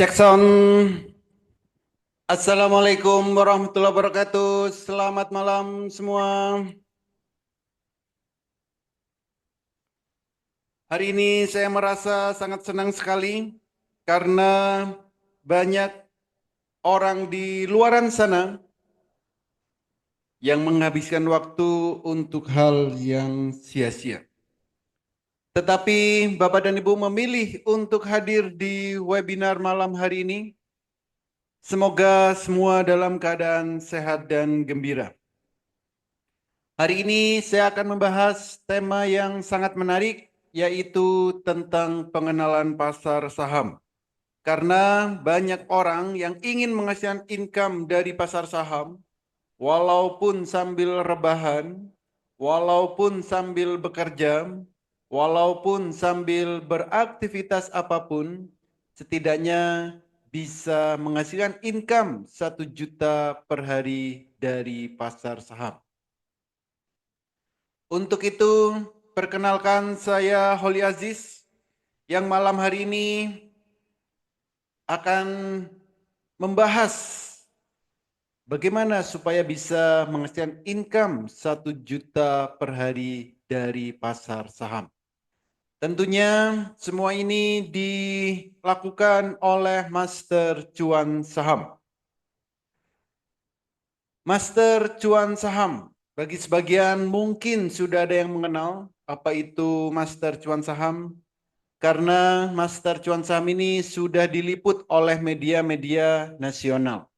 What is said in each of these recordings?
Cek sound. Assalamualaikum warahmatullahi wabarakatuh. Selamat malam semua. Hari ini saya merasa sangat senang sekali karena banyak orang di luaran sana yang menghabiskan waktu untuk hal yang sia-sia. Tetapi Bapak dan Ibu memilih untuk hadir di webinar malam hari ini. Semoga semua dalam keadaan sehat dan gembira. Hari ini saya akan membahas tema yang sangat menarik, yaitu tentang pengenalan pasar saham. Karena banyak orang yang ingin menghasilkan income dari pasar saham, walaupun sambil rebahan, walaupun sambil bekerja, walaupun sambil beraktivitas apapun, setidaknya bisa menghasilkan income 1 juta per hari dari pasar saham. Untuk itu, perkenalkan saya Holly Aziz yang malam hari ini akan membahas bagaimana supaya bisa menghasilkan income 1 juta per hari dari pasar saham. Tentunya semua ini dilakukan oleh Master Cuan Saham. Master Cuan Saham. Bagi sebagian mungkin sudah ada yang mengenal apa itu Master Cuan Saham. Karena Master Cuan Saham ini sudah diliput oleh media-media nasional.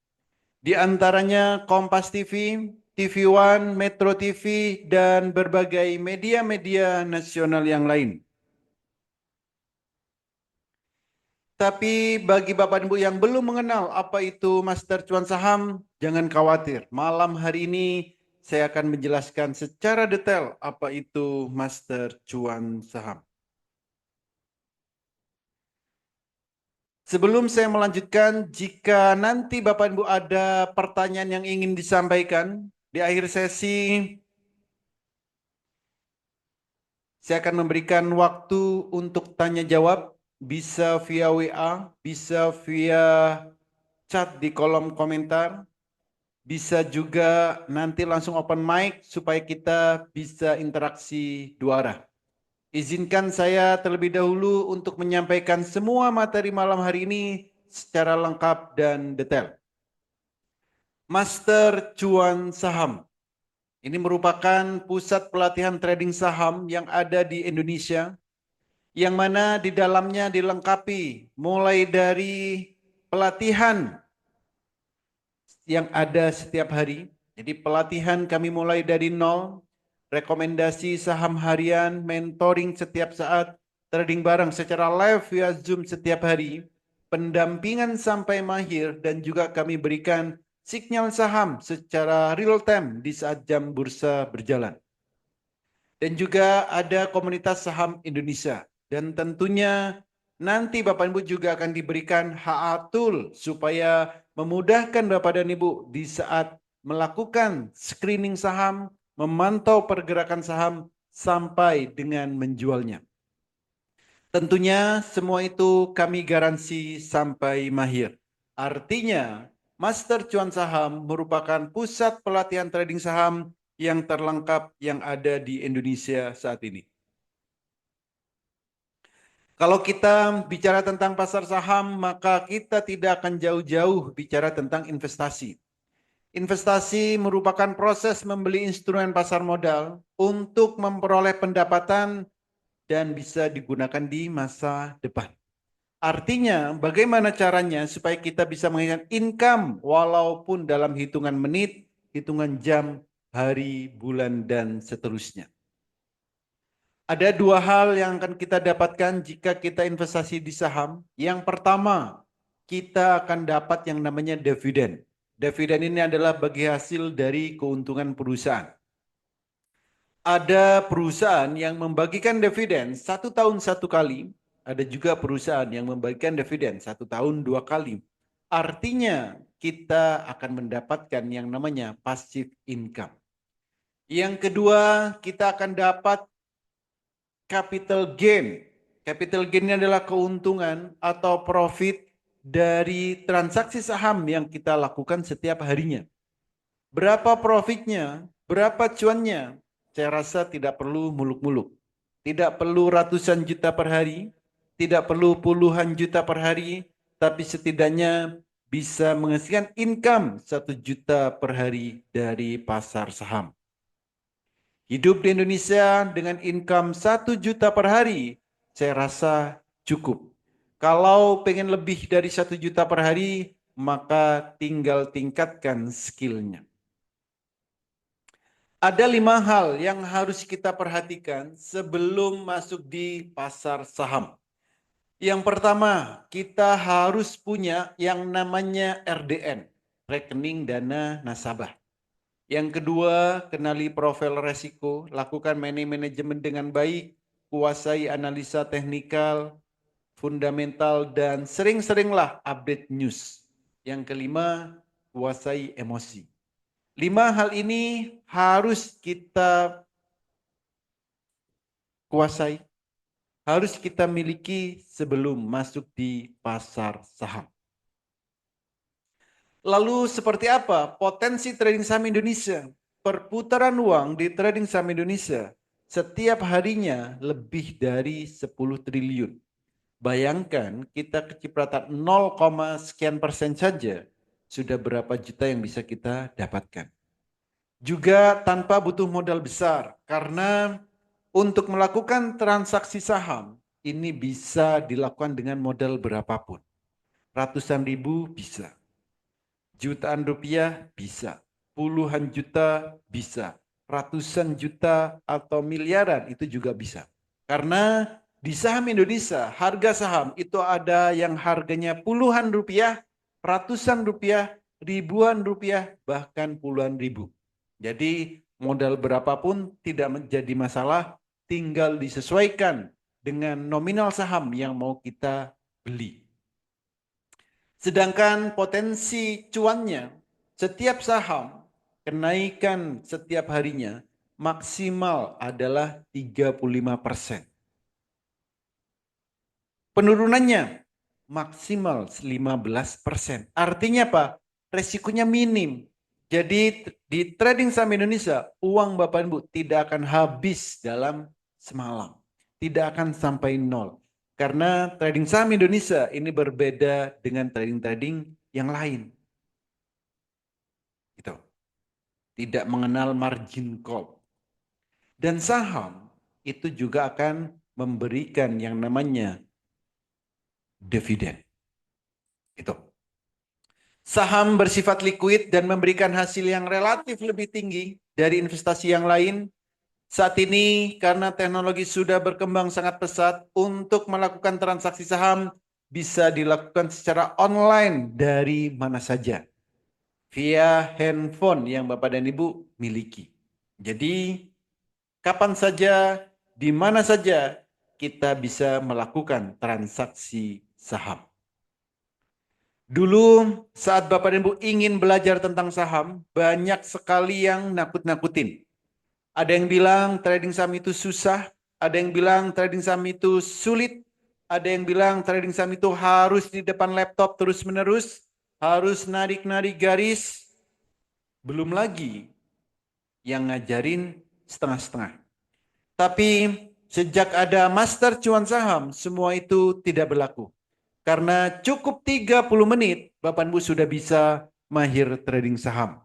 Di antaranya Kompas TV, TV One, Metro TV, dan berbagai media-media nasional yang lain. Tapi bagi Bapak dan Ibu yang belum mengenal apa itu Master Cuan Saham, jangan khawatir. Malam hari ini saya akan menjelaskan secara detail apa itu Master Cuan Saham. Sebelum saya melanjutkan, jika nanti Bapak Ibu ada pertanyaan yang ingin disampaikan di akhir sesi, saya akan memberikan waktu untuk tanya jawab, bisa via WA, bisa via chat di kolom komentar, bisa juga nanti langsung open mic supaya kita bisa interaksi dua arah. Izinkan saya terlebih dahulu untuk menyampaikan semua materi malam hari ini secara lengkap dan detail. Master Cuan Saham. Ini merupakan pusat pelatihan trading saham yang ada di Indonesia, yang mana di dalamnya dilengkapi mulai dari pelatihan yang ada setiap hari. Jadi pelatihan kami mulai dari nol, rekomendasi saham harian, mentoring setiap saat, trading bareng secara live via Zoom setiap hari, pendampingan sampai mahir, dan juga kami berikan sinyal saham secara real time di saat jam bursa berjalan. Dan juga ada komunitas saham Indonesia. Dan tentunya nanti Bapak Ibu juga akan diberikan HA Tool supaya memudahkan Bapak dan Ibu di saat melakukan screening saham, memantau pergerakan saham sampai dengan menjualnya. Tentunya semua itu kami garansi sampai mahir. Artinya, Master Cuan Saham merupakan pusat pelatihan trading saham yang terlengkap yang ada di Indonesia saat ini. Kalau kita bicara tentang pasar saham, maka kita tidak akan jauh-jauh bicara tentang investasi. Investasi merupakan proses membeli instrumen pasar modal untuk memperoleh pendapatan dan bisa digunakan di masa depan. Artinya, bagaimana caranya supaya kita bisa menghasilkan income walaupun dalam hitungan menit, hitungan jam, hari, bulan, dan seterusnya. Ada dua hal yang akan kita dapatkan jika kita investasi di saham. Yang pertama, kita akan dapat yang namanya dividen. Dividen ini adalah bagi hasil dari keuntungan perusahaan. Ada perusahaan yang membagikan dividen 1 tahun 1 kali. Ada juga perusahaan yang membagikan dividen 1 tahun 2 kali. Artinya kita akan mendapatkan yang namanya passive income. Yang kedua, kita akan dapat capital gain. Capital gain ini adalah keuntungan atau profit dari transaksi saham yang kita lakukan setiap harinya. Berapa profitnya, berapa cuannya, saya rasa tidak perlu muluk-muluk. Tidak perlu ratusan juta per hari, tidak perlu puluhan juta per hari, tapi setidaknya bisa menghasilkan income 1 juta per hari dari pasar saham. Hidup di Indonesia dengan income 1 juta per hari, saya rasa cukup. Kalau pengen lebih dari 1 juta per hari, maka tinggal tingkatkan skillnya. Ada 5 hal yang harus kita perhatikan sebelum masuk di pasar saham. Yang pertama, kita harus punya yang namanya RDN, rekening dana nasabah. Yang kedua, kenali profil resiko, lakukan manajemen dengan baik, kuasai analisa teknikal, fundamental, dan sering-seringlah update news. Yang kelima, kuasai emosi. 5 hal ini harus kita kuasai, harus kita miliki sebelum masuk di pasar saham. Lalu seperti apa potensi trading saham Indonesia? Perputaran uang di trading saham Indonesia setiap harinya lebih dari 10 triliun. Bayangkan kita kecipratan 0, sekian persen saja sudah berapa juta yang bisa kita dapatkan. Juga tanpa butuh modal besar karena untuk melakukan transaksi saham ini bisa dilakukan dengan modal berapapun. Ratusan ribu bisa. Jutaan rupiah bisa, puluhan juta bisa, ratusan juta atau miliaran itu juga bisa. Karena di saham Indonesia, harga saham itu ada yang harganya puluhan rupiah, ratusan rupiah, ribuan rupiah, bahkan puluhan ribu. Jadi modal berapapun tidak menjadi masalah, tinggal disesuaikan dengan nominal saham yang mau kita beli. Sedangkan potensi cuannya, setiap saham kenaikan setiap harinya maksimal adalah 35%. Penurunannya maksimal 15%. Artinya apa? Resikonya minim. Jadi di trading saham Indonesia, uang Bapak Ibu tidak akan habis dalam semalam. Tidak akan sampai nol. Karena trading saham Indonesia ini berbeda dengan trading-trading yang lain. Gitu. Tidak mengenal margin call. Dan saham itu juga akan memberikan yang namanya dividen. Itu. Saham bersifat likuid dan memberikan hasil yang relatif lebih tinggi dari investasi yang lain. Saat ini karena teknologi sudah berkembang sangat pesat, untuk melakukan transaksi saham bisa dilakukan secara online dari mana saja. Via handphone yang Bapak dan Ibu miliki. Jadi kapan saja, di mana saja kita bisa melakukan transaksi saham. Dulu saat Bapak dan Ibu ingin belajar tentang saham, banyak sekali yang nakut-nakutin. Ada yang bilang trading saham itu susah, ada yang bilang trading saham itu sulit, ada yang bilang trading saham itu harus di depan laptop terus-menerus, harus narik-narik garis, belum lagi yang ngajarin setengah-setengah. Tapi sejak ada master cuan saham, semua itu tidak berlaku. Karena cukup 30 menit, Bapak Ibu sudah bisa mahir trading saham.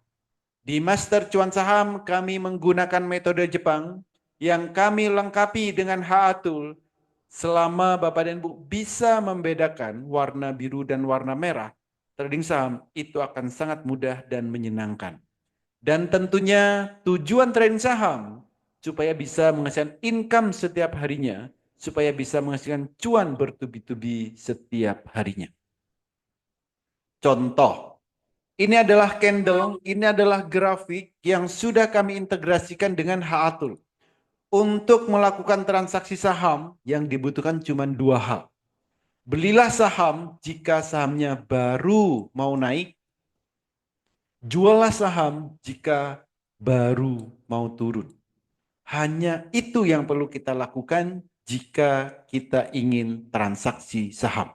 Di Master Cuan Saham, kami menggunakan metode Jepang yang kami lengkapi dengan HA-Tool. Selama Bapak dan Ibu bisa membedakan warna biru dan warna merah, trading saham itu akan sangat mudah dan menyenangkan. Dan tentunya tujuan trading saham supaya bisa menghasilkan income setiap harinya, supaya bisa menghasilkan cuan bertubi-tubi setiap harinya. Contoh, ini adalah candle, ini adalah grafik yang sudah kami integrasikan dengan HA-Tool. Untuk melakukan transaksi saham yang dibutuhkan cuma 2 hal. Belilah saham jika sahamnya baru mau naik, jualah saham jika baru mau turun. Hanya itu yang perlu kita lakukan jika kita ingin transaksi saham.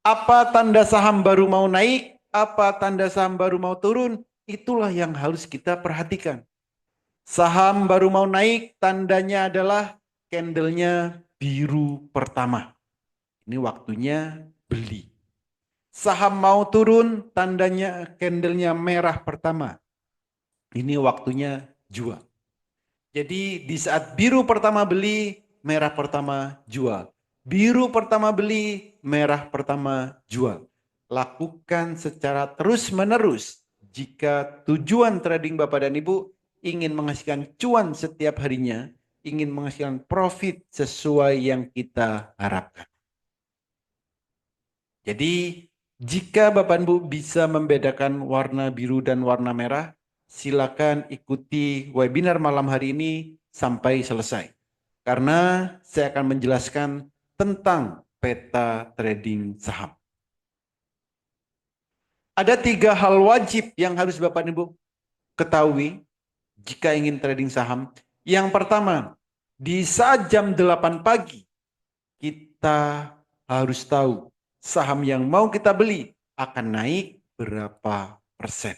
Apa tanda saham baru mau naik, apa tanda saham baru mau turun, itulah yang harus kita perhatikan. Saham baru mau naik, tandanya adalah candlenya biru pertama. Ini waktunya beli. Saham mau turun, tandanya candlenya merah pertama. Ini waktunya jual. Jadi di saat biru pertama beli, merah pertama jual. Biru pertama beli, merah pertama jual. Lakukan secara terus-menerus. Jika tujuan trading Bapak dan Ibu ingin menghasilkan cuan setiap harinya, ingin menghasilkan profit sesuai yang kita harapkan. Jadi jika Bapak Ibu bisa membedakan warna biru dan warna merah, silakan ikuti webinar malam hari ini sampai selesai. Karena saya akan menjelaskan tentang peta trading saham. Ada 3 hal wajib yang harus Bapak Ibu ketahui jika ingin trading saham. Yang pertama, di saat jam 8 pagi, kita harus tahu saham yang mau kita beli akan naik berapa persen.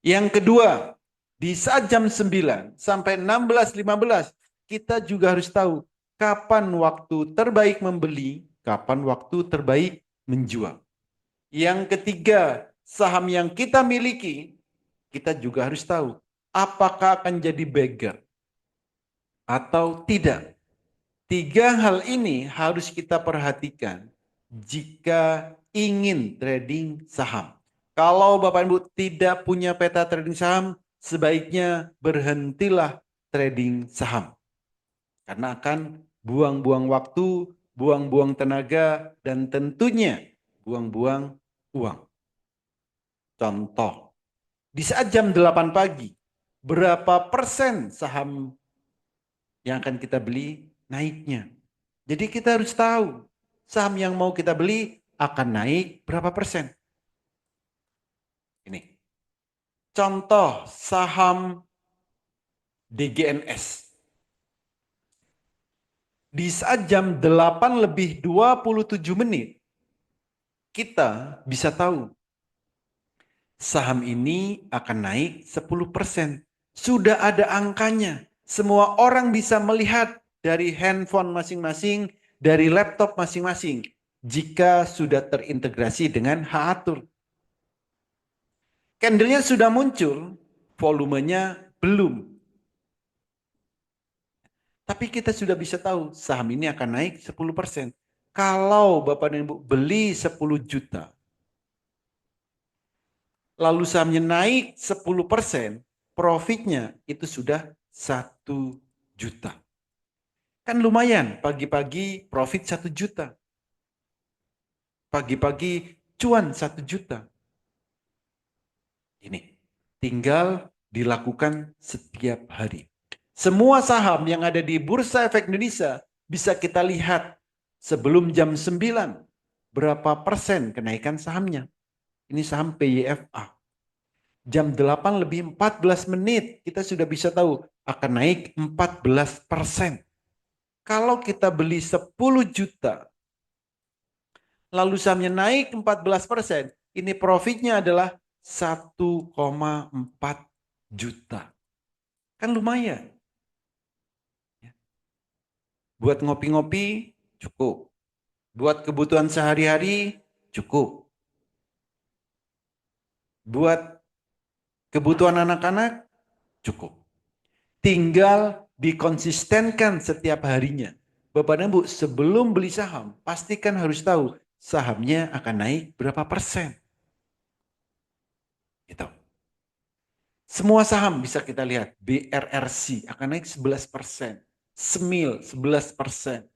Yang kedua, di saat jam 9 sampai 16.15, kita juga harus tahu kapan waktu terbaik membeli, kapan waktu terbaik menjual. Yang ketiga, saham yang kita miliki, kita juga harus tahu apakah akan jadi beggar atau tidak. 3 hal ini harus kita perhatikan jika ingin trading saham. Kalau Bapak Ibu tidak punya peta trading saham, sebaiknya berhentilah trading saham. Karena akan buang-buang waktu, buang-buang tenaga, dan tentunya buang-buang uang. Contoh, di saat jam 8 pagi, berapa persen saham yang akan kita beli naiknya? Jadi kita harus tahu saham yang mau kita beli akan naik berapa persen. Ini contoh saham DGNS. Di saat jam 8 lebih 27 menit, kita bisa tahu saham ini akan naik 10%. Sudah ada angkanya. Semua orang bisa melihat dari handphone masing-masing, dari laptop masing-masing. Jika sudah terintegrasi dengan HATUR. Candlenya sudah muncul, volumenya belum. Tapi kita sudah bisa tahu saham ini akan naik 10%. Kalau Bapak dan Ibu beli 10 juta, lalu sahamnya naik 10%, profitnya itu sudah 1 juta. Kan lumayan, pagi-pagi profit 1 juta. Pagi-pagi cuan 1 juta. Ini tinggal dilakukan setiap hari. Semua saham yang ada di Bursa Efek Indonesia bisa kita lihat sebelum jam 9 berapa persen kenaikan sahamnya. Ini saham PYFA. Jam 8 lebih 14 menit kita sudah bisa tahu akan naik 14%. Kalau kita beli 10 juta lalu sahamnya naik 14%, ini profitnya adalah 1,4 juta. Kan lumayan. Buat ngopi-ngopi cukup. Buat kebutuhan sehari-hari cukup. Buat kebutuhan anak-anak cukup. Tinggal dikonsistenkan setiap harinya. Bapak dan Ibu, sebelum beli saham, pastikan harus tahu sahamnya akan naik berapa persen. Gitu. Semua saham bisa kita lihat. BRRC akan naik 11%. SMIL 11%.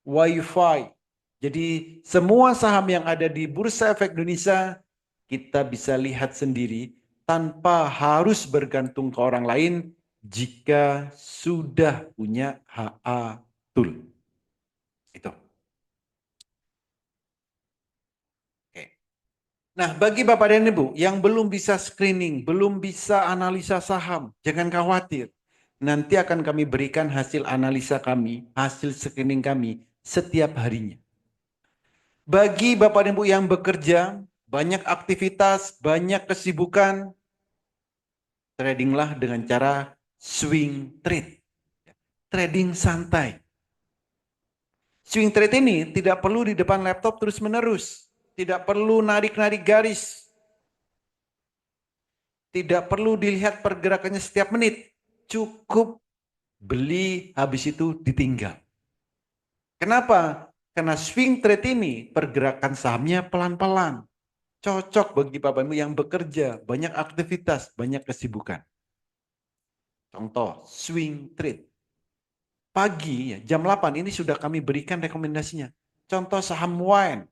WiFi. Jadi semua saham yang ada di Bursa Efek Indonesia kita bisa lihat sendiri tanpa harus bergantung ke orang lain jika sudah punya HA Tool. Itu. Oke. Nah, bagi Bapak dan Ibu yang belum bisa screening, belum bisa analisa saham, jangan khawatir. Nanti akan kami berikan hasil analisa kami, hasil screening kami setiap harinya. Bagi Bapak dan Ibu yang bekerja, banyak aktivitas, banyak kesibukan, tradinglah dengan cara swing trade. Trading santai. Swing trade ini tidak perlu di depan laptop terus-menerus. Tidak perlu narik-narik garis. Tidak perlu dilihat pergerakannya setiap menit. Cukup beli, habis itu ditinggal. Kenapa? Karena swing trade ini pergerakan sahamnya pelan-pelan. Cocok bagi Bapak Ibu yang bekerja, banyak aktivitas, banyak kesibukan. Contoh, swing trade. Pagi ya, jam 8 ini sudah kami berikan rekomendasinya. Contoh saham wine,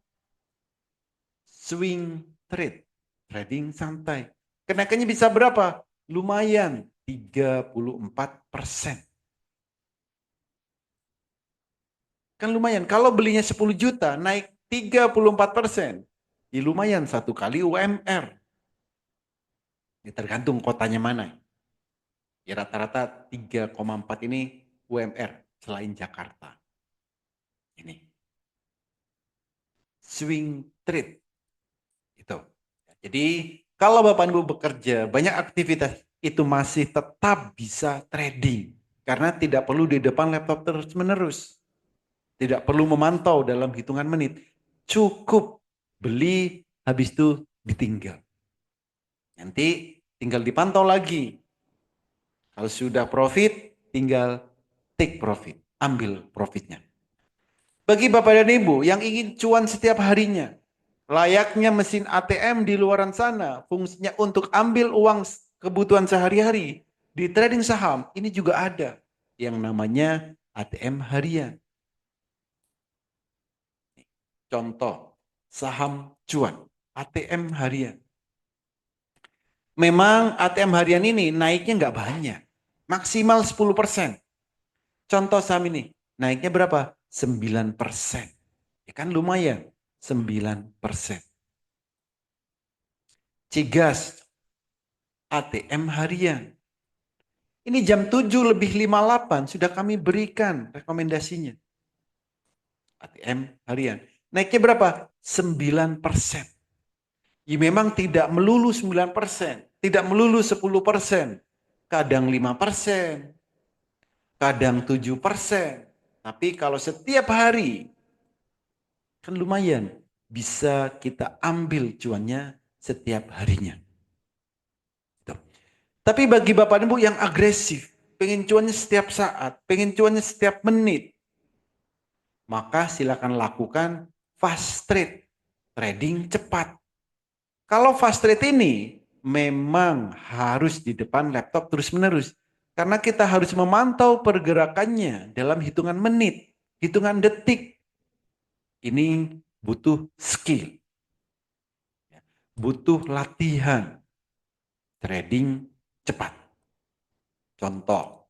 swing trade, trading santai. Kenaikannya bisa berapa? Lumayan, 34%. Kan lumayan, kalau belinya 10 juta, naik 34%. Ya lumayan satu kali UMR. Ya tergantung kotanya mana. Ya rata-rata 3,4 ini UMR selain Jakarta. Ini swing trade itu. Jadi kalau Bapak Ibu bekerja banyak aktivitas itu masih tetap bisa trading karena tidak perlu di depan laptop terus-menerus. Tidak perlu memantau dalam hitungan menit. Cukup beli habis itu ditinggal. Nanti tinggal dipantau lagi. Kalau sudah profit tinggal take profit, ambil profitnya. Bagi Bapak dan Ibu yang ingin cuan setiap harinya, layaknya mesin ATM di luaran sana, fungsinya untuk ambil uang kebutuhan sehari-hari. Di trading saham, ini juga ada yang namanya ATM harian. Contoh, saham cuan, ATM harian. Memang ATM harian ini naiknya nggak banyak, maksimal 10%. Contoh saham ini, naiknya berapa? 9%. Ya kan lumayan, 9%. Cigas, ATM harian. Ini jam 7 lebih 58 sudah kami berikan rekomendasinya. ATM harian. Naiknya berapa? 9%. Ya memang tidak melulu 9%, tidak melulu 10%. Kadang 5%, kadang 7%. Tapi kalau setiap hari kan lumayan bisa kita ambil cuannya setiap harinya. Tapi bagi Bapak Ibu yang agresif, pengen cuannya setiap saat, pengen cuannya setiap menit, maka silakan lakukan fast trade, trading cepat. Kalau fast trade ini memang harus di depan laptop terus-menerus. Karena kita harus memantau pergerakannya dalam hitungan menit, hitungan detik. Ini butuh skill, butuh latihan, trading cepat. Contoh,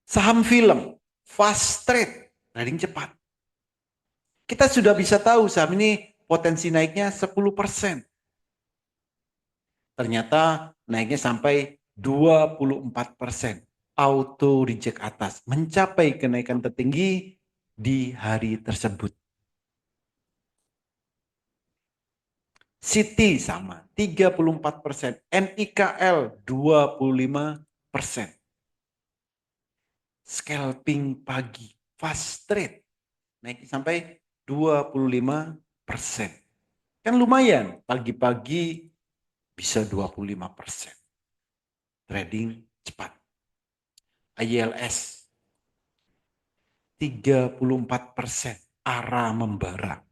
saham film, fast trade, trading cepat. Kita sudah bisa tahu saham ini potensi naiknya 10%. Ternyata naiknya sampai 24%. Auto reject atas, mencapai kenaikan tertinggi di hari tersebut. Citi sama, 34%. NIKL 25%. Scalping pagi, fast trade, naik sampai 25%. Kan lumayan, pagi-pagi bisa 25%. Trading cepat. ILS 34%, ARA membara.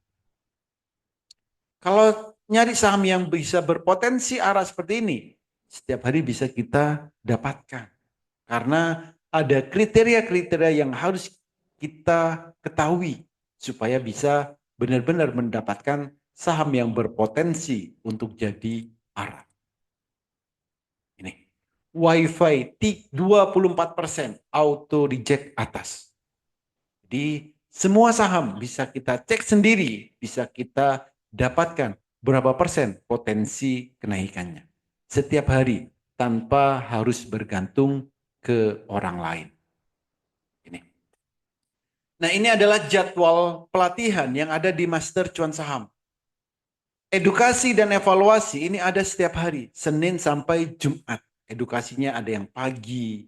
Kalau nyari saham yang bisa berpotensi ARA seperti ini, setiap hari bisa kita dapatkan. Karena ada kriteria-kriteria yang harus kita ketahui supaya bisa benar-benar mendapatkan saham yang berpotensi untuk jadi ARA. Ini. WiFi 24%, auto reject atas. Jadi semua saham bisa kita cek sendiri, bisa kita dapatkan berapa persen potensi kenaikannya setiap hari tanpa harus bergantung ke orang lain. Ini. Nah, ini adalah jadwal pelatihan yang ada di Master Cuan Saham. Edukasi dan evaluasi ini ada setiap hari, Senin sampai Jumat. Edukasinya ada yang pagi,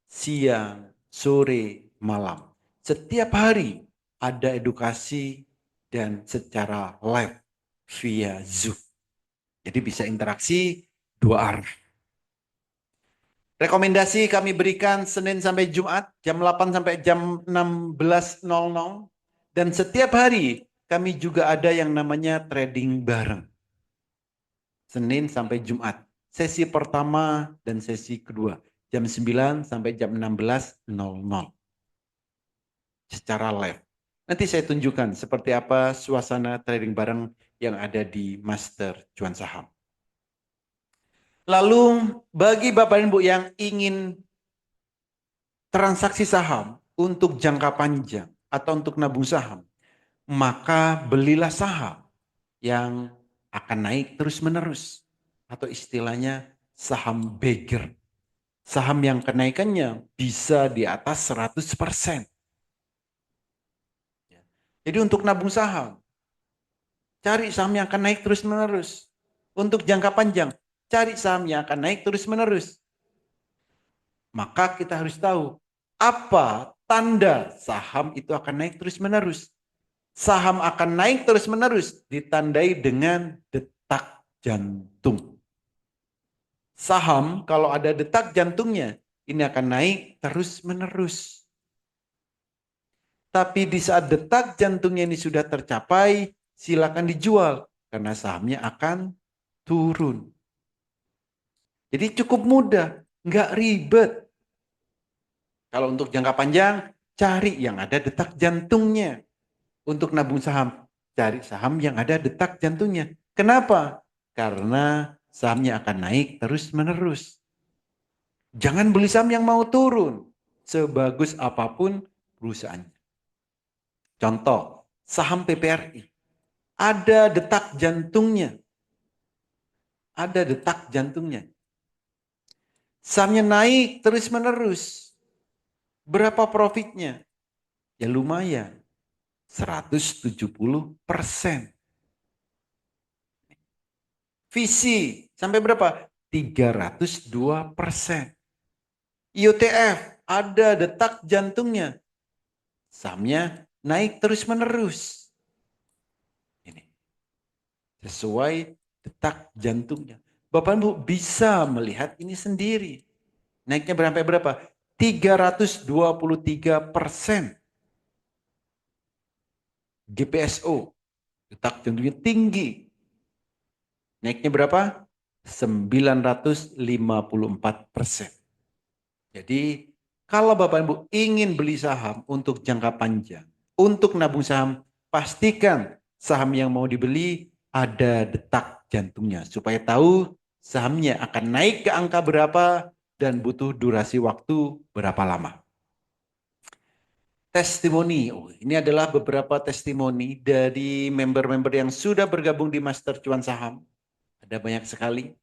siang, sore, malam. Setiap hari ada edukasi dan secara live via Zoom. Jadi bisa interaksi dua arah. Rekomendasi kami berikan Senin sampai Jumat jam 8 sampai jam 16.00. Dan setiap hari kami juga ada yang namanya trading bareng. Senin sampai Jumat. Sesi pertama dan sesi kedua. Jam 9 sampai jam 16.00. Secara live. Nanti saya tunjukkan seperti apa suasana trading bareng yang ada di Master Cuan Saham. Lalu bagi Bapak dan Ibu yang ingin transaksi saham untuk jangka panjang atau untuk nabung saham, maka belilah saham yang akan naik terus-menerus. Atau istilahnya saham beggar. Saham yang kenaikannya bisa di atas 100%. Jadi untuk nabung saham, cari saham yang akan naik terus-menerus. Untuk jangka panjang, cari saham yang akan naik terus-menerus. Maka kita harus tahu apa tanda saham itu akan naik terus-menerus. Saham akan naik terus-menerus ditandai dengan detak jantung. Saham kalau ada detak jantungnya, ini akan naik terus-menerus. Tapi di saat detak jantungnya ini sudah tercapai, silakan dijual karena sahamnya akan turun. Jadi cukup mudah, nggak ribet. Kalau untuk jangka panjang, cari yang ada detak jantungnya. Untuk nabung saham, cari saham yang ada detak jantungnya. Kenapa? Karena sahamnya akan naik terus-menerus. Jangan beli saham yang mau turun, sebagus apapun perusahaannya. Contoh, saham PPRI. Ada detak jantungnya. Ada detak jantungnya. Sahamnya naik terus-menerus. Berapa profitnya? Ya lumayan. 170%. Visi sampai berapa? 302%. IOTF ada detak jantungnya. Sahamnya naik terus-menerus. Ini sesuai detak jantungnya. Bapak Ibu bisa melihat ini sendiri. Naiknya berapa? 323%. GPSO, detak jantungnya tinggi. Naiknya berapa? 954%. Jadi kalau Bapak Ibu ingin beli saham untuk jangka panjang, untuk nabung saham, pastikan saham yang mau dibeli ada detak jantungnya. Supaya tahu sahamnya akan naik ke angka berapa dan butuh durasi waktu berapa lama. Testimoni, ini adalah beberapa testimoni dari member-member yang sudah bergabung di Master Cuan Saham. Ada banyak sekali.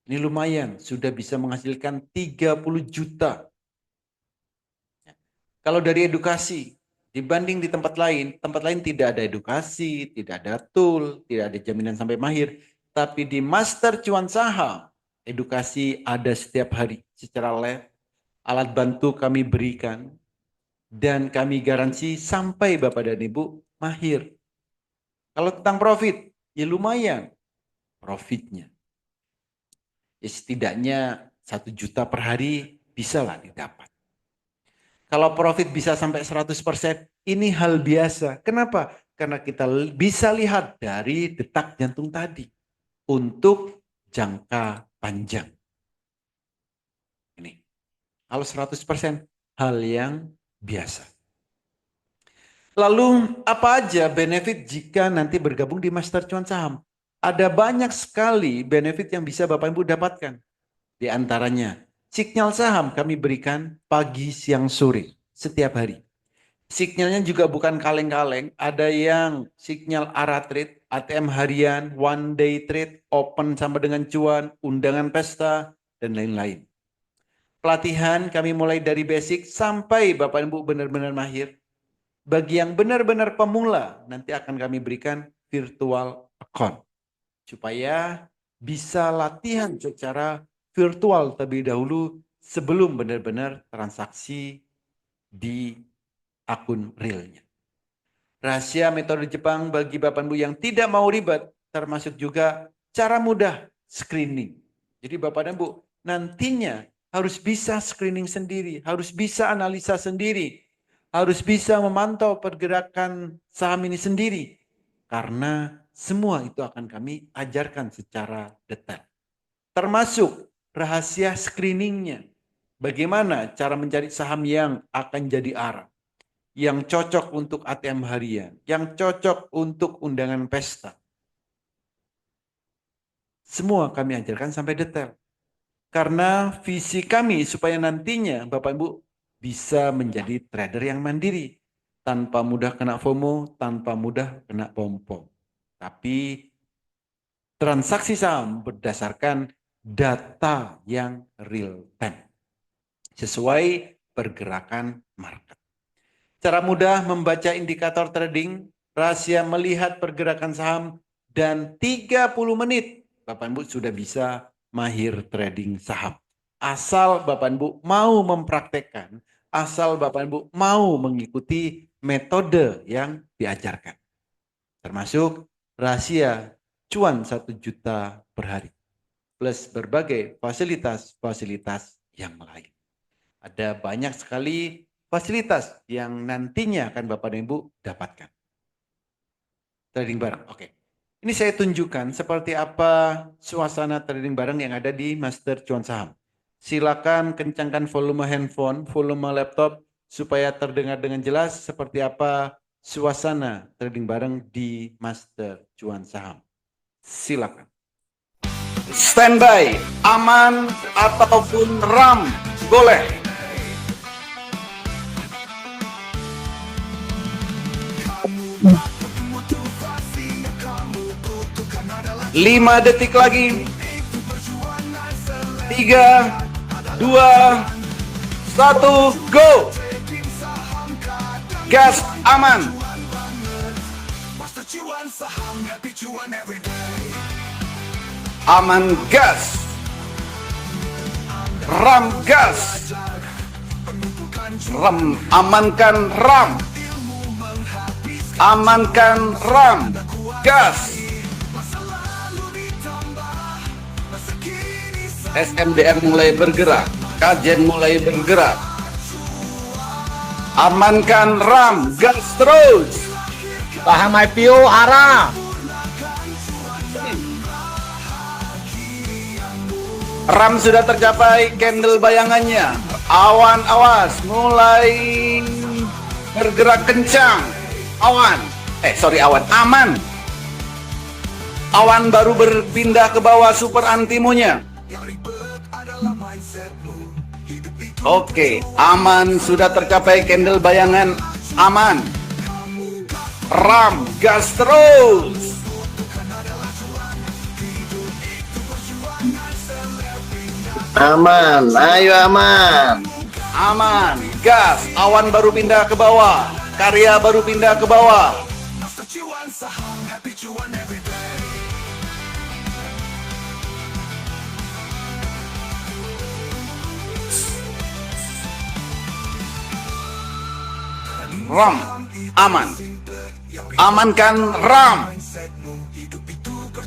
Ini lumayan, sudah bisa menghasilkan 30 juta. Kalau dari edukasi, dibanding di tempat lain tidak ada edukasi, tidak ada tool, tidak ada jaminan sampai mahir. Tapi di Master Cuan Saham, edukasi ada setiap hari secara live. Alat bantu kami berikan. Dan kami garansi sampai Bapak dan Ibu mahir. Kalau tentang profit, ya lumayan profitnya. Ya setidaknya 1 juta per hari bisalah didapat. Kalau profit bisa sampai 100%, ini hal biasa. Kenapa? Karena kita bisa lihat dari detak jantung tadi untuk jangka panjang. Ini. Kalau 100% hal yang biasa. Lalu apa aja benefit jika nanti bergabung di Master Cuan Saham? Ada banyak sekali benefit yang bisa Bapak Ibu dapatkan. Di antaranya, sinyal saham kami berikan pagi, siang, sore, setiap hari. Sinyalnya juga bukan kaleng-kaleng, ada yang sinyal ARA trade, ATM harian, one day trade, open sama dengan cuan, undangan pesta, dan lain-lain. pelatihan kami mulai dari basic sampai Bapak Ibu benar-benar mahir. Bagi yang benar-benar pemula, nanti akan kami berikan virtual account. Supaya bisa latihan secara virtual terlebih dahulu sebelum benar-benar transaksi di akun realnya. Rahasia metode Jepang bagi Bapak Ibu yang tidak mau ribet, termasuk juga cara mudah screening. Jadi Bapak dan Ibu nantinya harus bisa screening sendiri, harus bisa analisa sendiri, harus bisa memantau pergerakan saham ini sendiri. Karena semua itu akan kami ajarkan secara detail. Termasuk rahasia screeningnya. Bagaimana cara mencari saham yang akan jadi arah, yang cocok untuk ATM harian, yang cocok untuk undangan pesta. Semua kami ajarkan sampai detail. Karena visi kami supaya nantinya Bapak Ibu bisa menjadi trader yang mandiri. Tanpa mudah kena FOMO, tanpa mudah kena pom-pom. Tapi transaksi saham berdasarkan data yang real time. Sesuai pergerakan market. Cara mudah membaca indikator trading, rahasia melihat pergerakan saham, dan 30 menit Bapak Ibu sudah bisa mahir trading saham. Asal Bapak Ibu mau mempraktekkan, asal Bapak Ibu mau mengikuti metode yang diajarkan. Termasuk rahasia cuan 1 juta per hari. Plus berbagai fasilitas-fasilitas yang lain. Ada banyak sekali fasilitas yang nantinya akan Bapak dan Ibu dapatkan. Trading bareng, oke. Ini saya tunjukkan seperti apa suasana trading bareng yang ada di Master Cuan Saham. Silakan kencangkan volume handphone, volume laptop, supaya terdengar dengan jelas seperti apa suasana trading bareng di Master Cuan Saham. Silakan. Standby, aman ataupun RAM, boleh. 5 detik lagi. 3, 2, 1, go. Gas aman. Aman gas. Ram gas. Ram, amankan ram. Amankan ram. Gas. SMDM mulai bergerak, kajian mulai bergerak. Amankan RAM, gas terus. Saham IPO arah. RAM sudah tercapai candle bayangannya. Awan awas, mulai bergerak kencang. Awan, aman. Awan baru berpindah ke bawah super antimonya. Oke, aman sudah tercapai candle bayangan aman. RAM gas terus. Aman, ayo aman. Aman, gas, awan baru pindah ke bawah. Karya baru pindah ke bawah. RAM aman. Amankan RAM.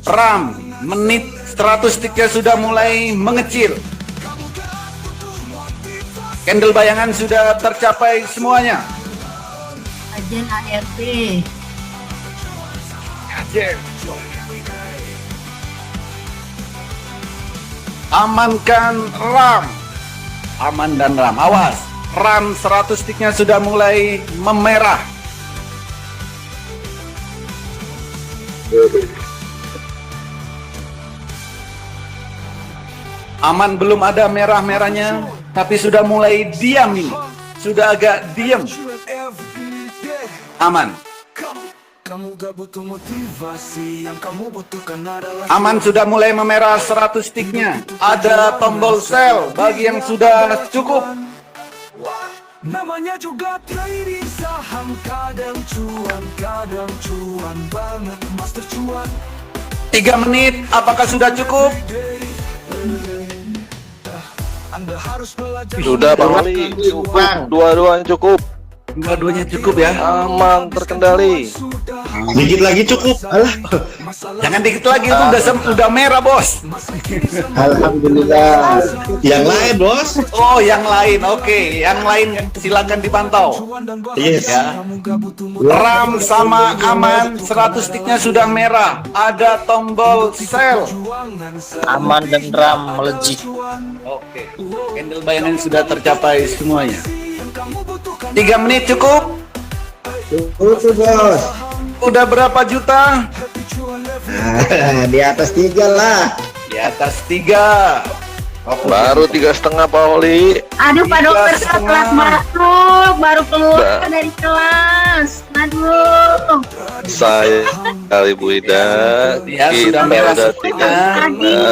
RAM menit 100 tiknya sudah mulai mengecil. Candle bayangan sudah tercapai semuanya. Kajian ART. Amankan RAM. Aman dan RAM. Awas. RAM 100 tiknya sudah mulai memerah. Aman belum ada merah-merahnya, tapi sudah mulai diam ini. Sudah agak diam. Aman. Kamu gak butuh motivasi, yang kamu butuhkan adalah Aman sudah mulai memerah 100 sticknya. Ada tombol sell bagi yang sudah cukup. namanya juga trading saham. Kadang cuan banget, master cuan. 3 menit, apakah sudah cukup? Anda harus belajar. Sudah Bang Ali, cukup. Dua-duanya cukup. Dua-duanya cukup ya. Aman, terkendali. Dikit lagi cukup. Alah. Jangan dikit lagi, itu udah merah, Bos. Alhamdulillah. Yang lain, Bos. Oh, yang lain. Oke, yang lain silakan dipantau. Yes. Ya. RAM sama aman 100 sticknya sudah merah. Ada tombol sell. Aman dan RAM melejit. Oke. Candle bayangan sudah tercapai semuanya. 3 menit cukup? Cukup, Bos. Udah berapa juta? Di atas 3 lah. Di atas 3. Baru 3,5 Pak Ali. Aduh, Pak Dokter, Tiga saya telat setengah. masuk, baru keluar dari kelas. Aduh. Saya kali Bu Ida. Ya Kita sudah merah udah setengah.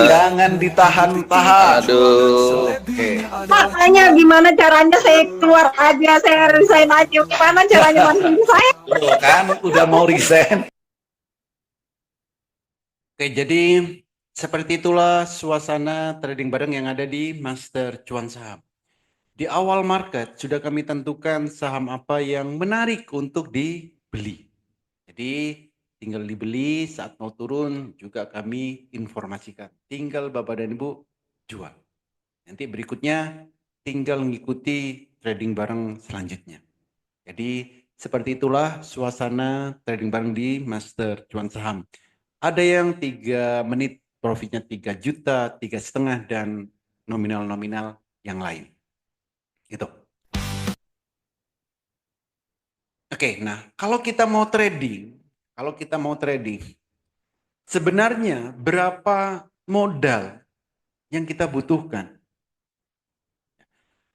Jangan ditahan-tahan. Aduh. Oke. Makanya gimana caranya saya keluar aja, saya resign aja. Gimana caranya bantuin saya? Tuh kan udah mau resign. Oke, jadi seperti itulah suasana trading bareng yang ada di Master Cuan Saham. Di awal market sudah kami tentukan saham apa yang menarik untuk dibeli. Jadi tinggal dibeli, saat mau turun juga kami informasikan. Tinggal Bapak dan Ibu jual. Nanti berikutnya tinggal mengikuti trading bareng selanjutnya. Jadi seperti itulah suasana trading bareng di Master Cuan Saham. Ada yang 3 menit profitnya 3 juta, 3,5 dan nominal-nominal yang lain. Gitu. Oke, nah kalau kita mau trading, sebenarnya berapa modal yang kita butuhkan?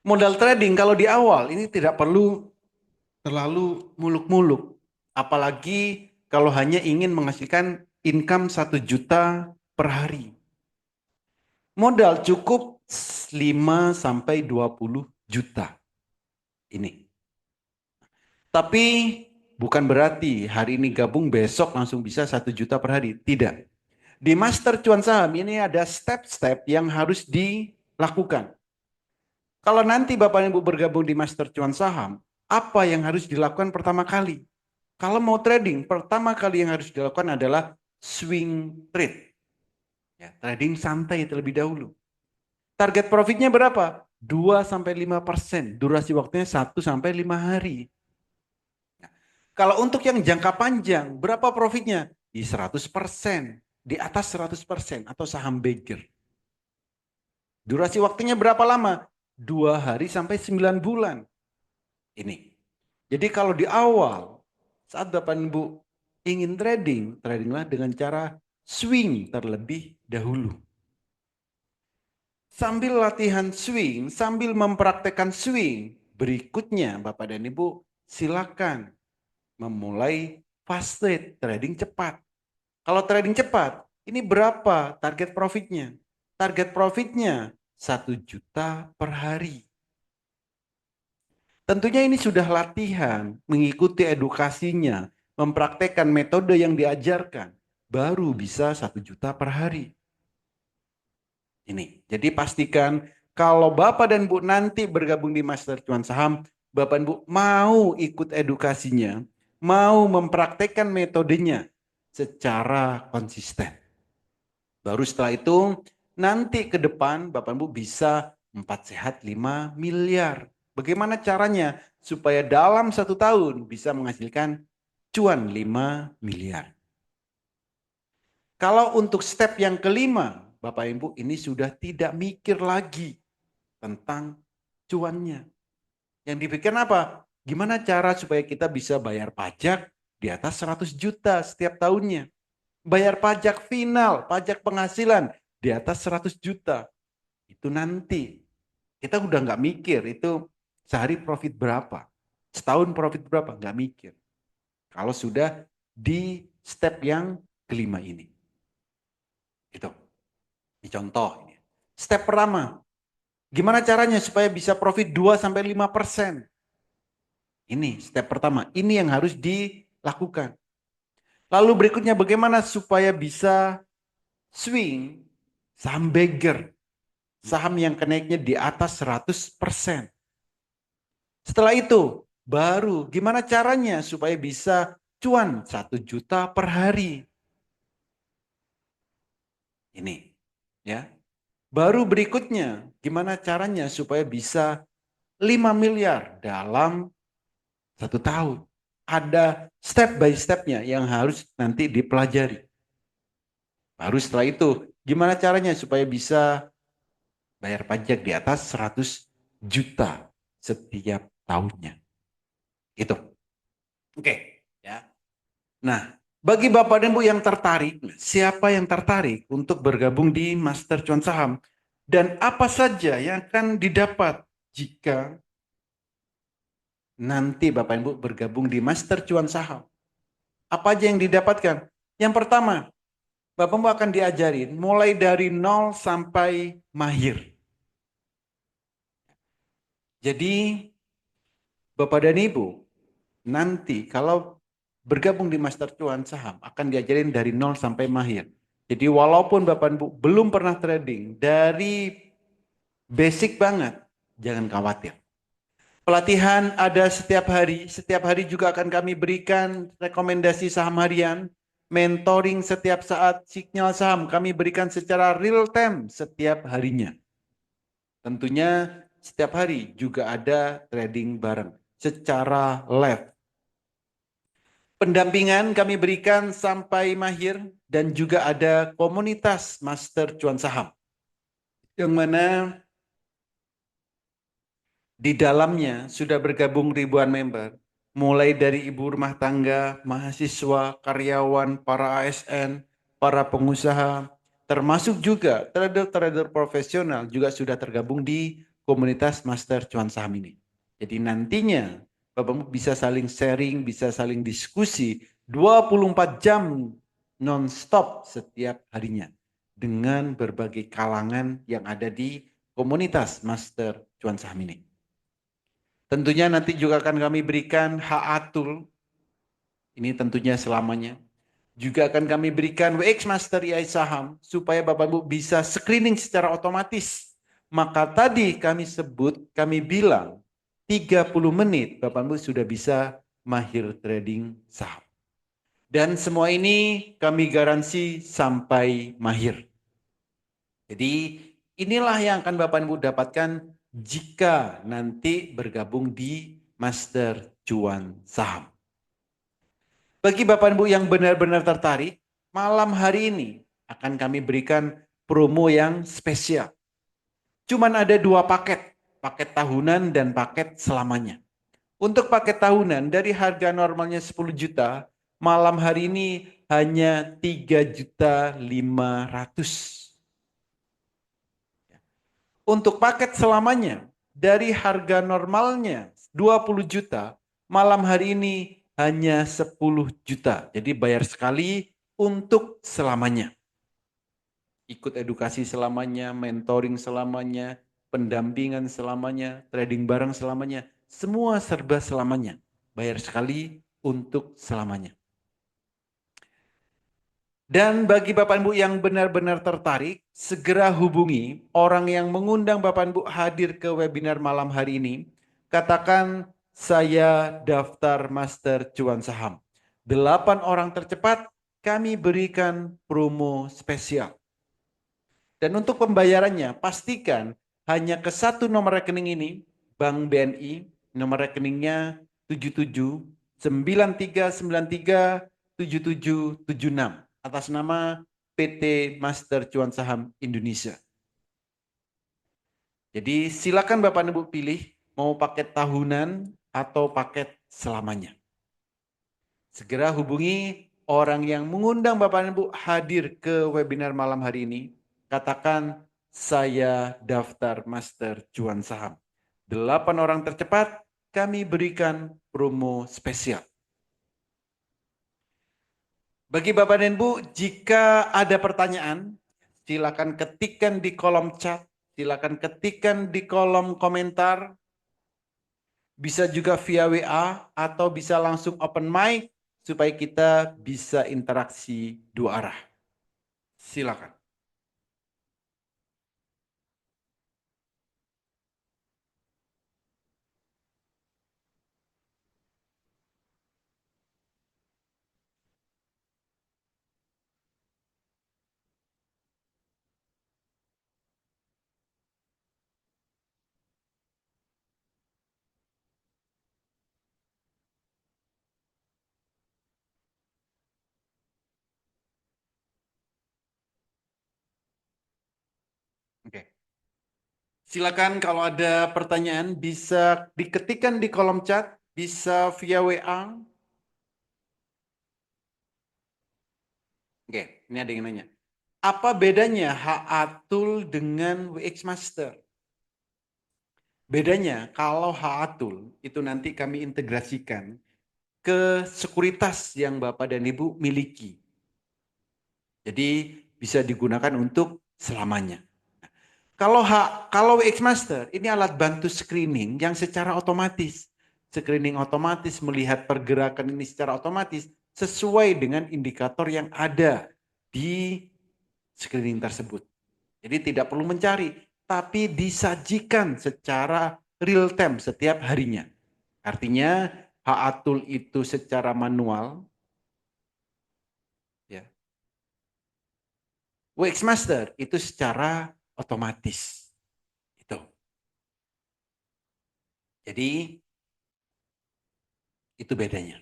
Modal trading kalau di awal ini tidak perlu terlalu muluk-muluk. Apalagi kalau hanya ingin menghasilkan income 1 juta per hari. Modal cukup 5 sampai 20 juta. Ini. Tapi bukan berarti hari ini gabung besok langsung bisa 1 juta per hari. Tidak. Di Master Cuan Saham ini ada step-step yang harus dilakukan. Kalau nanti Bapak Ibu bergabung di Master Cuan Saham, apa yang harus dilakukan pertama kali? Kalau mau trading, pertama kali yang harus dilakukan adalah swing trade. Ya, trading santai terlebih dahulu. Target profitnya berapa? 2-5%. Durasi waktunya 1-5 hari. Nah, kalau untuk yang jangka panjang, berapa profitnya? Di 100%. Di atas 100% atau saham Bagger. Durasi waktunya berapa lama? 2 hari sampai 9 bulan. Ini. Jadi kalau di awal, saat Bapak Ibu ingin trading, tradinglah dengan cara swing terlebih dahulu. Sambil latihan swing, sambil mempraktekkan swing, berikutnya Bapak dan Ibu silakan memulai fast trade, trading cepat. Kalau trading cepat, ini berapa target profitnya? Target profitnya 1 juta per hari. Tentunya ini sudah latihan, mengikuti edukasinya, mempraktekkan metode yang diajarkan, baru bisa 1 juta per hari. Ini, jadi pastikan kalau Bapak dan Bu nanti bergabung di Master Cuan Saham, Bapak dan Bu mau ikut edukasinya, mau mempraktekkan metodenya secara konsisten. Baru setelah itu, nanti ke depan Bapak dan Bu bisa 4 sehat 5 miliar. Bagaimana caranya? Supaya dalam 1 tahun bisa menghasilkan cuan 5 miliar. Kalau untuk step yang kelima, Bapak Ibu ini sudah tidak mikir lagi tentang cuannya. Yang dipikirkan apa? Gimana cara supaya kita bisa bayar pajak di atas 100 juta setiap tahunnya. Bayar pajak final, pajak penghasilan di atas 100 juta. Itu nanti. Kita udah nggak mikir itu sehari profit berapa. Setahun profit berapa, nggak mikir. Kalau sudah di step yang kelima ini. Itu. Ini contoh ini. Step pertama, gimana caranya supaya bisa profit 2-5%? Ini step pertama, ini yang harus dilakukan. Lalu berikutnya bagaimana supaya bisa swing saham beggar, saham yang kenaiknya di atas 100%. Setelah itu, baru gimana caranya supaya bisa cuan 1 juta per hari. Ini, ya. Baru berikutnya, gimana caranya supaya bisa 5 miliar dalam 1 tahun. Ada step by stepnya yang harus nanti dipelajari. Baru setelah itu, gimana caranya supaya bisa bayar pajak di atas 100 juta setiap tahunnya. Itu. Oke, ya. Nah, bagi Bapak dan Ibu yang tertarik, siapa yang tertarik untuk bergabung di Master Cuan Saham? Dan apa saja yang akan didapat jika nanti Bapak dan Ibu bergabung di Master Cuan Saham? Apa aja yang didapatkan? Yang pertama, Bapak Ibu akan diajarin mulai dari 0 sampai mahir. Jadi, Bapak dan Ibu, nanti kalau bergabung di Master Cuan Saham akan diajarin dari 0 sampai mahir. Jadi walaupun Bapak Ibu belum pernah trading dari basic banget, jangan khawatir. Pelatihan ada setiap hari juga akan kami berikan rekomendasi saham harian, mentoring setiap saat, sinyal saham kami berikan secara real time setiap harinya. Tentunya setiap hari juga ada trading bareng secara live. Pendampingan kami berikan sampai mahir dan juga ada komunitas Master Cuan Saham. Yang mana di dalamnya sudah bergabung ribuan member. Mulai dari ibu rumah tangga, mahasiswa, karyawan, para ASN, para pengusaha, termasuk juga trader-trader profesional juga sudah tergabung di komunitas Master Cuan Saham ini. Jadi nantinya Bapak bisa saling sharing, bisa saling diskusi 24 jam non-stop setiap harinya dengan berbagai kalangan yang ada di komunitas Master Cuan Saham ini. Tentunya nanti juga akan kami berikan HA-Tool, ini tentunya selamanya. Juga akan kami berikan WX Master AI Saham supaya Bapak Ibu bisa screening secara otomatis. Maka tadi kami bilang 30 menit Bapak Ibu sudah bisa mahir trading saham. Dan semua ini kami garansi sampai mahir. Jadi inilah yang akan Bapak Ibu dapatkan jika nanti bergabung di Master Cuan Saham. Bagi Bapak Ibu yang benar-benar tertarik, malam hari ini akan kami berikan promo yang spesial. Cuman ada 2 paket, paket tahunan dan paket selamanya. Untuk paket tahunan dari harga normalnya 10 juta, malam hari ini hanya 3.500.000. Untuk paket selamanya dari harga normalnya 20 juta, malam hari ini hanya 10 juta. Jadi bayar sekali untuk selamanya. Ikut edukasi selamanya, mentoring selamanya, pendampingan selamanya, trading bareng selamanya. Semua serba selamanya. Bayar sekali untuk selamanya. Dan bagi Bapak Ibu yang benar-benar tertarik, segera hubungi orang yang mengundang Bapak Ibu hadir ke webinar malam hari ini. Katakan saya daftar Master Cuan Saham. 8 orang tercepat kami berikan promo spesial. Dan untuk pembayarannya pastikan hanya ke 1 nomor rekening ini, Bank BNI, nomor rekeningnya 7793937776 atas nama PT Master Cuan Saham Indonesia. Jadi silakan Bapak Ibu pilih mau paket tahunan atau paket selamanya. Segera hubungi orang yang mengundang Bapak Ibu hadir ke webinar malam hari ini. Katakan saya daftar Master Cuan Saham. 8 orang tercepat kami berikan promo spesial. Bagi Bapak dan Ibu, jika ada pertanyaan, silakan ketikkan di kolom chat, silakan ketikkan di kolom komentar, bisa juga via WA atau bisa langsung open mic supaya kita bisa interaksi dua arah. Silakan. Oke. Silakan kalau ada pertanyaan bisa diketikkan di kolom chat, bisa via WA. Oke, ini ada yang nanya. Apa bedanya HA-Tool dengan WX Master? Bedanya kalau HA-Tool itu nanti kami integrasikan ke sekuritas yang Bapak dan Ibu miliki. Jadi bisa digunakan untuk selamanya. Kalau WX Master ini alat bantu screening yang secara otomatis. Screening otomatis melihat pergerakan ini secara otomatis sesuai dengan indikator yang ada di screening tersebut. Jadi tidak perlu mencari, tapi disajikan secara real time setiap harinya. Artinya HA Tool itu secara manual, ya. WX Master itu secara otomatis. Itu. Jadi itu bedanya.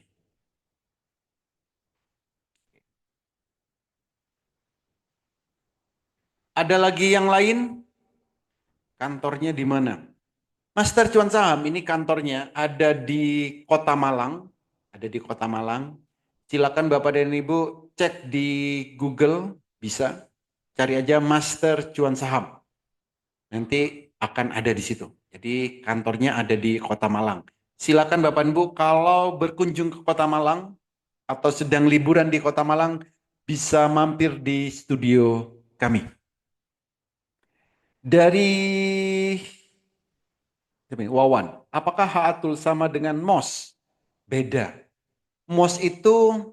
Ada lagi yang lain? Kantornya di mana? Master Cuan Saham ini kantornya ada di Kota Malang. Ada di Kota Malang. Silakan Bapak dan Ibu cek di Google, bisa. Cari aja Master Cuan Saham. Nanti akan ada di situ. Jadi kantornya ada di Kota Malang. Silakan Bapak dan Ibu kalau berkunjung ke Kota Malang atau sedang liburan di Kota Malang bisa mampir di studio kami. Dari Wawan, apakah HA-Tool sama dengan MOS? Beda. MOS itu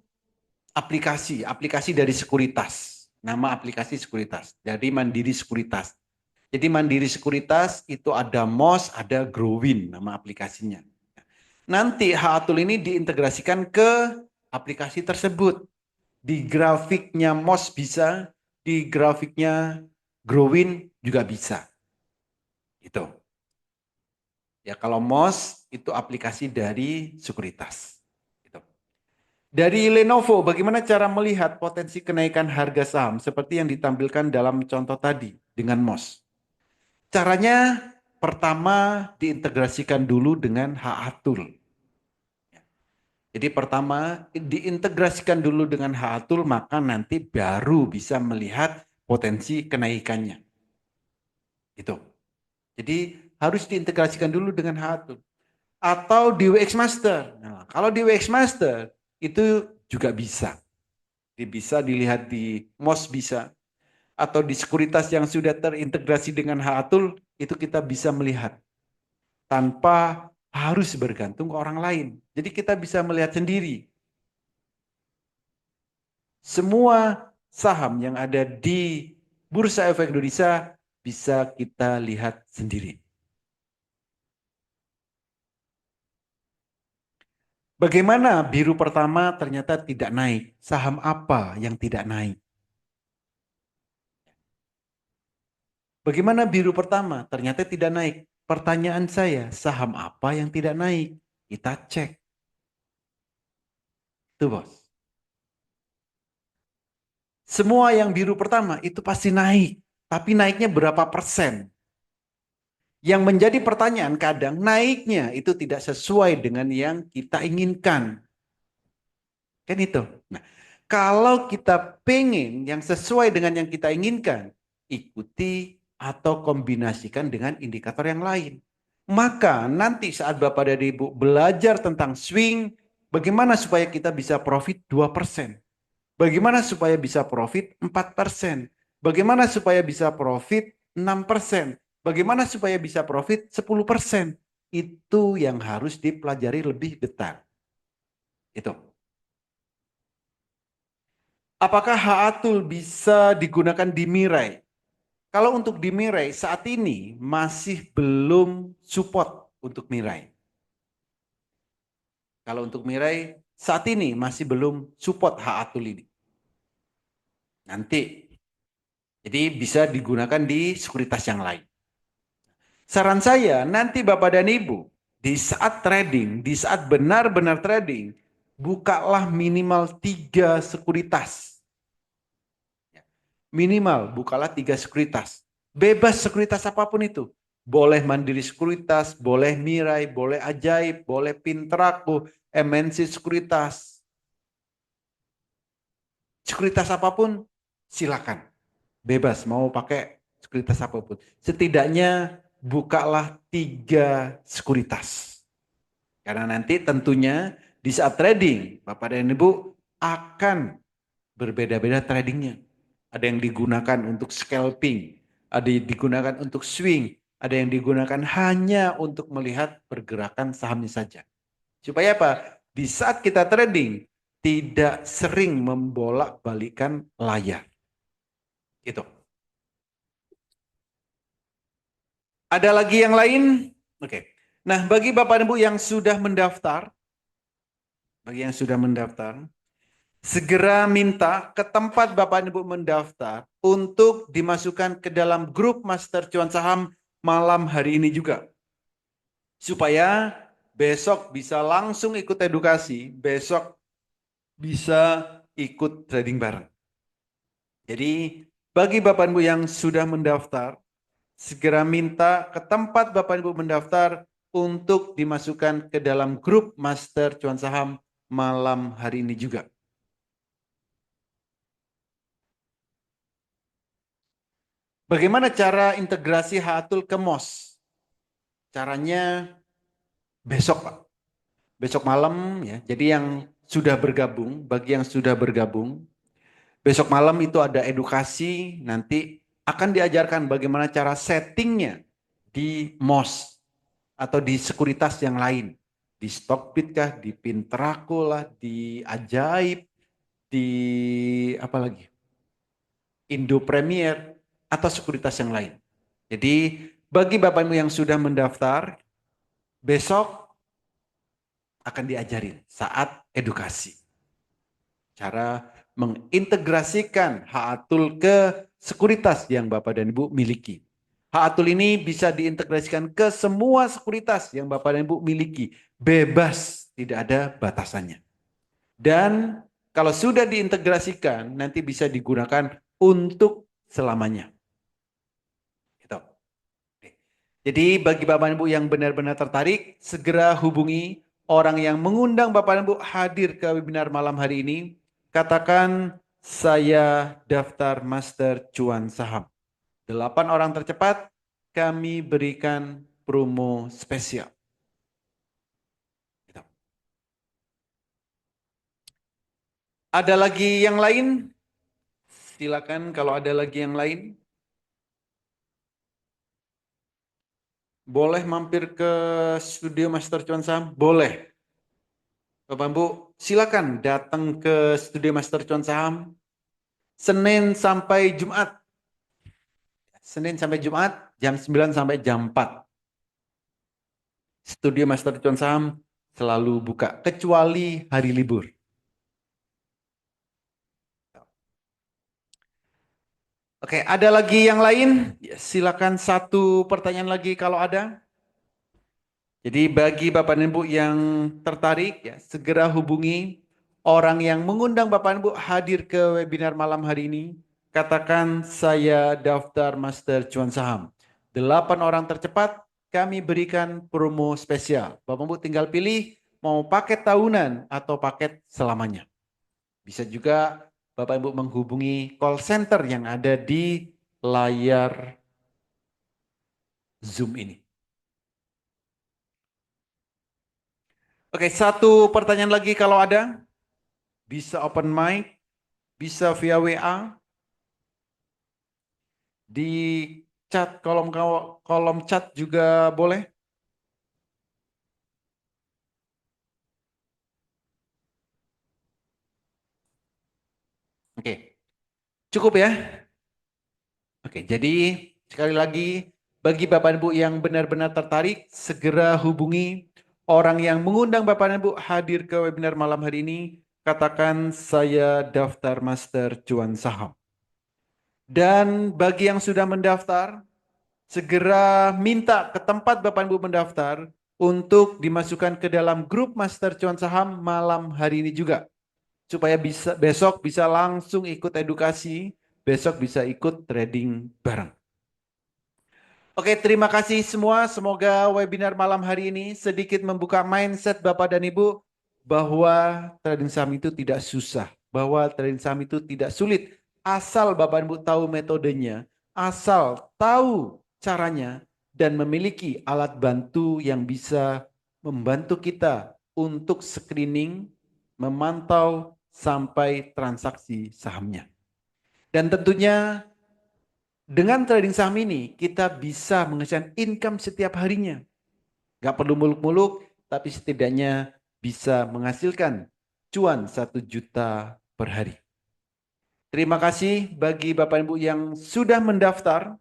aplikasi dari sekuritas. Nama aplikasi sekuritas, dari Mandiri Sekuritas. Jadi Mandiri Sekuritas itu ada MOS, ada Growin nama aplikasinya. Nanti HA-Tool ini diintegrasikan ke aplikasi tersebut. Di grafiknya MOS bisa, di grafiknya Growin juga bisa. Itu. Ya kalau MOS itu aplikasi dari sekuritas. Gitu. Dari Lenovo, bagaimana cara melihat potensi kenaikan harga saham seperti yang ditampilkan dalam contoh tadi dengan MOS? Caranya pertama diintegrasikan dulu dengan HA-Tool. Jadi pertama diintegrasikan dulu dengan HA-Tool maka nanti baru bisa melihat potensi kenaikannya. Itu. Jadi harus diintegrasikan dulu dengan HA-Tool. Atau di WX Master. Nah, kalau di WX Master itu juga bisa. Bisa dilihat di MOS bisa. Atau di sekuritas yang sudah terintegrasi dengan HA-Tool itu kita bisa melihat. Tanpa harus bergantung ke orang lain. Jadi kita bisa melihat sendiri. Semua saham yang ada di Bursa Efek Indonesia bisa kita lihat sendiri. Bagaimana biru pertama ternyata tidak naik? Saham apa yang tidak naik? Bagaimana biru pertama ternyata tidak naik? Pertanyaan saya, saham apa yang tidak naik? Kita cek. Tuh bos. Semua yang biru pertama itu pasti naik. Tapi naiknya berapa persen? Yang menjadi pertanyaan kadang naiknya itu tidak sesuai dengan yang kita inginkan. Kan itu. Nah, kalau kita pengen yang sesuai dengan yang kita inginkan, ikuti atau kombinasikan dengan indikator yang lain. Maka nanti saat Bapak dan Ibu belajar tentang swing, bagaimana supaya kita bisa profit 2%. Bagaimana supaya bisa profit 4%? Bagaimana supaya bisa profit 6%? Bagaimana supaya bisa profit 10%? Itu yang harus dipelajari lebih detail. Itu. Apakah Haatul bisa digunakan di Mirai? Kalau untuk di Mirai saat ini masih belum support untuk Mirai. Kalau untuk Mirai saat ini masih belum support Haatul ini. Nanti. Jadi bisa digunakan di sekuritas yang lain. Saran saya nanti Bapak dan Ibu di saat trading, di saat benar-benar trading, bukalah minimal 3 sekuritas. Minimal bukalah 3 sekuritas. Bebas sekuritas apapun itu. Boleh Mandiri Sekuritas, boleh Mirai, boleh Ajaib, boleh Pintraku, MNC Sekuritas. Sekuritas apapun silakan. Bebas mau pakai sekuritas apapun. Setidaknya bukalah 3 sekuritas. Karena nanti tentunya di saat trading, Bapak dan Ibu akan berbeda-beda tradingnya. Ada yang digunakan untuk scalping, ada yang digunakan untuk swing, ada yang digunakan hanya untuk melihat pergerakan sahamnya saja. Supaya apa? Di saat kita trading, tidak sering membolak-balikan layar. Gitu. Ada lagi yang lain? Oke. Nah, bagi Bapak dan Ibu yang sudah mendaftar, segera minta ke tempat Bapak dan Ibu mendaftar untuk dimasukkan ke dalam grup Master Cuan Saham malam hari ini juga. Supaya besok bisa langsung ikut edukasi, besok bisa ikut trading bareng. Jadi, bagi Bapak dan Ibu yang sudah mendaftar, segera minta ke tempat Bapak Ibu mendaftar untuk dimasukkan ke dalam grup Master Cuan Saham malam hari ini juga. Bagaimana cara integrasi Haatul ke MOS? Caranya besok, Pak. Besok malam ya. Jadi yang sudah bergabung, bagi yang sudah bergabung, besok malam itu ada edukasi, nanti akan diajarkan bagaimana cara settingnya di MOS atau di sekuritas yang lain. Di Stockbit kah, di Pintraku lah, di Ajaib, di apa lagi? Indo Premier atau sekuritas yang lain. Jadi bagi Bapak Ibu yang sudah mendaftar, besok akan diajarin saat edukasi. Cara mengintegrasikan Haatul ke sekuritas yang Bapak dan Ibu miliki. Haatul ini bisa diintegrasikan ke semua sekuritas yang Bapak dan Ibu miliki. Bebas, tidak ada batasannya. Dan kalau sudah diintegrasikan, nanti bisa digunakan untuk selamanya. Gitu. Jadi bagi Bapak dan Ibu yang benar-benar tertarik, segera hubungi orang yang mengundang Bapak dan Ibu hadir ke webinar malam hari ini. Katakan, saya daftar Master Cuan Saham. 8 orang tercepat kami berikan promo spesial. Gitu. Ada lagi yang lain? Silakan kalau ada lagi yang lain. Boleh mampir ke studio Master Cuan Saham? Boleh. Bapak Ibu, silakan datang ke studio Master Cuan Saham Senin sampai Jumat. Senin sampai Jumat jam 9 sampai jam 4. Studio Master Cuan Saham selalu buka kecuali hari libur. Oke, ada lagi yang lain? Ya, silakan satu pertanyaan lagi kalau ada. Jadi bagi Bapak dan Ibu yang tertarik, ya, segera hubungi orang yang mengundang Bapak dan Ibu hadir ke webinar malam hari ini. Katakan, saya daftar Master Cuan Saham. 8 orang tercepat kami berikan promo spesial. Bapak Ibu tinggal pilih mau paket tahunan atau paket selamanya. Bisa juga Bapak Ibu menghubungi call center yang ada di layar Zoom ini. Oke, satu pertanyaan lagi kalau ada. Bisa open mic. bisa via WA, di chat kolom chat juga boleh. Oke, cukup ya. Oke, jadi sekali lagi bagi Bapak dan Ibu yang benar-benar tertarik, segera hubungi orang yang mengundang Bapak dan Ibu hadir ke webinar malam hari ini. Katakan saya daftar Master Cuan Saham. Dan bagi yang sudah mendaftar, segera minta ke tempat Bapak dan Ibu mendaftar untuk dimasukkan ke dalam grup Master Cuan Saham malam hari ini juga. Supaya besok bisa langsung ikut edukasi, besok bisa ikut trading bareng. Oke, terima kasih semua. Semoga webinar malam hari ini sedikit membuka mindset Bapak dan Ibu bahwa trading saham itu tidak susah, bahwa trading saham itu tidak sulit. Asal Bapak dan Ibu tahu metodenya, asal tahu caranya, dan memiliki alat bantu yang bisa membantu kita untuk screening, memantau sampai transaksi sahamnya. Dan tentunya dengan trading saham ini kita bisa menghasilkan income setiap harinya. Gak perlu muluk-muluk, tapi setidaknya bisa menghasilkan cuan 1 juta per hari. Terima kasih bagi Bapak Ibu yang sudah mendaftar.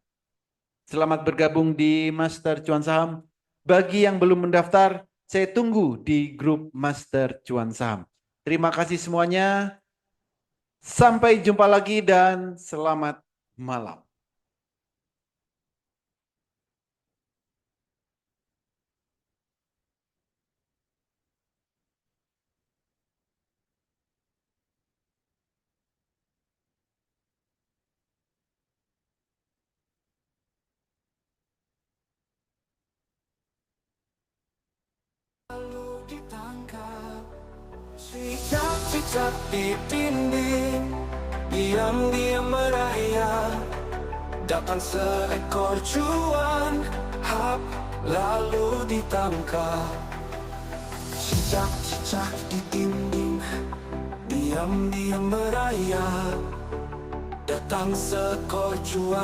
Selamat bergabung di Master Cuan Saham. Bagi yang belum mendaftar, saya tunggu di grup Master Cuan Saham. Terima kasih semuanya. Sampai jumpa lagi dan selamat malam. Ditangkap, cicak-cicak di dinding, diam-diam merayap. Datang seekor cuan, hap, lalu ditangkap. Cicak-cicak di dinding, diam-diam merayap. Datang seekor cuan.